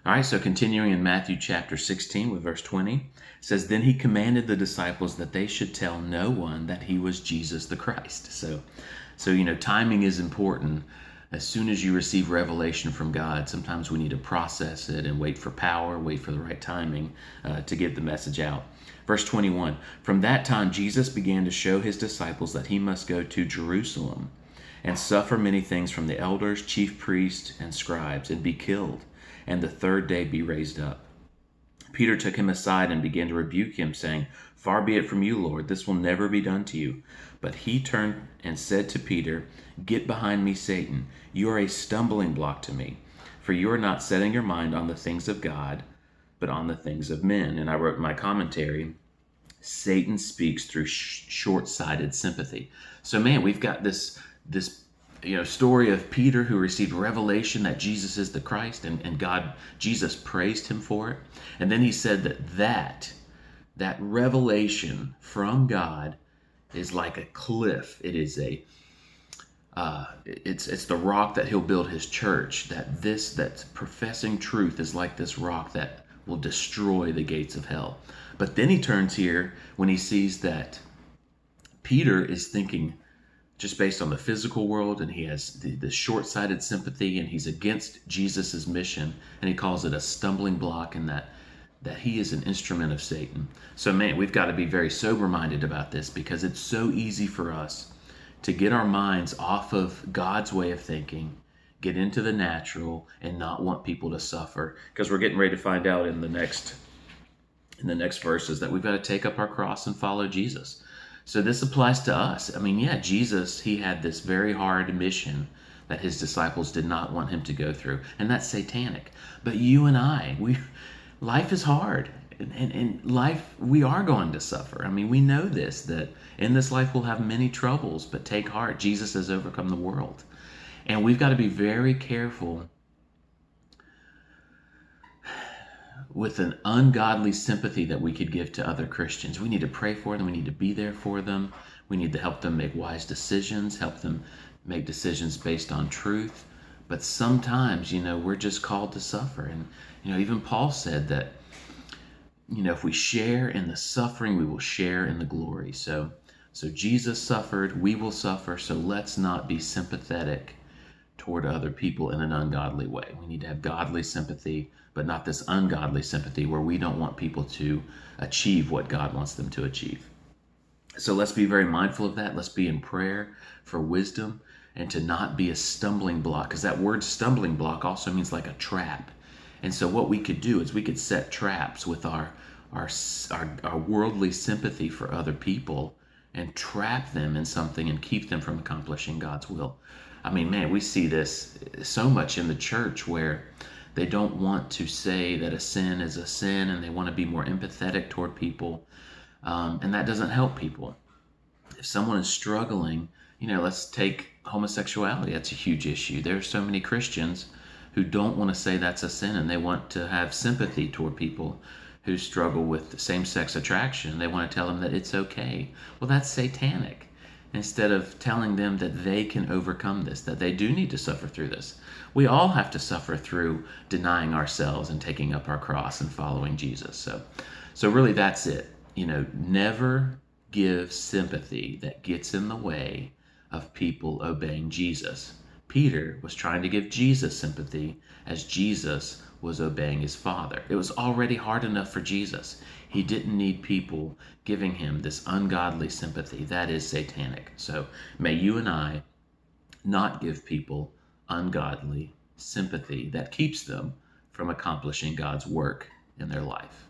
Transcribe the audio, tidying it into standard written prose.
All right, so continuing in Matthew chapter 16 with verse 20, it says, "Then he commanded the disciples that they should tell no one that he was Jesus the Christ." So timing is important. As soon as you receive revelation from God, sometimes we need to process it and wait for power, wait for the right timing to get the message out. Verse 21, "From that time Jesus began to show his disciples that he must go to Jerusalem and suffer many things from the elders, chief priests, and scribes, and be killed, and the third day be raised up." Peter took him aside and began to rebuke him, saying, "Far be it from you, Lord, this will never be done to you." But he turned and said to Peter, "Get behind me, Satan. You are a stumbling block to me, for you are not setting your mind on the things of God, but on the things of men." And I wrote in my commentary, Satan speaks through short-sighted sympathy. So man, we've got this story of Peter who received revelation that Jesus is the Christ, and Jesus praised him for it. And then he said that revelation from God is like a cliff. It is it's the rock that he'll build his church. That professing truth is like this rock that will destroy the gates of hell. But then he turns here when he sees that Peter is thinking just based on the physical world, and he has the short-sighted sympathy, and he's against Jesus's mission, and he calls it a stumbling block, and that he is an instrument of Satan. So man, we've got to be very sober-minded about this, because it's so easy for us to get our minds off of God's way of thinking, get into the natural, and not want people to suffer, because we're getting ready to find out in the next verses that we've got to take up our cross and follow Jesus. So this applies to us. I mean, yeah, Jesus, he had this very hard mission that his disciples did not want him to go through, and that's satanic. But you and I, life is hard, and life, we are going to suffer. I mean, we know this, that in this life we'll have many troubles, but take heart, Jesus has overcome the world. And we've got to be very careful with an ungodly sympathy that we could give to other Christians. We need to pray for them. We need to be there for them. We need to help them make wise decisions, help them make decisions based on truth. But sometimes, we're just called to suffer. And, even Paul said that, if we share in the suffering, we will share in the glory. So Jesus suffered, we will suffer. So let's not be sympathetic toward other people in an ungodly way. We need to have godly sympathy, but not this ungodly sympathy where we don't want people to achieve what God wants them to achieve. So let's be very mindful of that. Let's be in prayer for wisdom and to not be a stumbling block, because that word stumbling block also means like a trap. And so what we could do is we could set traps with our worldly sympathy for other people and trap them in something and keep them from accomplishing God's will. I mean, man, we see this so much in the church where they don't want to say that a sin is a sin, and they want to be more empathetic toward people. And that doesn't help people. If someone is struggling, let's take homosexuality. That's a huge issue. There are so many Christians who don't want to say that's a sin, and they want to have sympathy toward people who struggle with same-sex attraction. They want to tell them that it's okay. Well, that's satanic. Instead of telling them that they can overcome this, that they do need to suffer through this. We all have to suffer through denying ourselves and taking up our cross and following Jesus. So really that's it. Never give sympathy that gets in the way of people obeying Jesus. Peter was trying to give Jesus sympathy as Jesus was obeying his Father. It was already hard enough for Jesus. He didn't need people giving him this ungodly sympathy. That is satanic. So may you and I not give people ungodly sympathy that keeps them from accomplishing God's work in their life.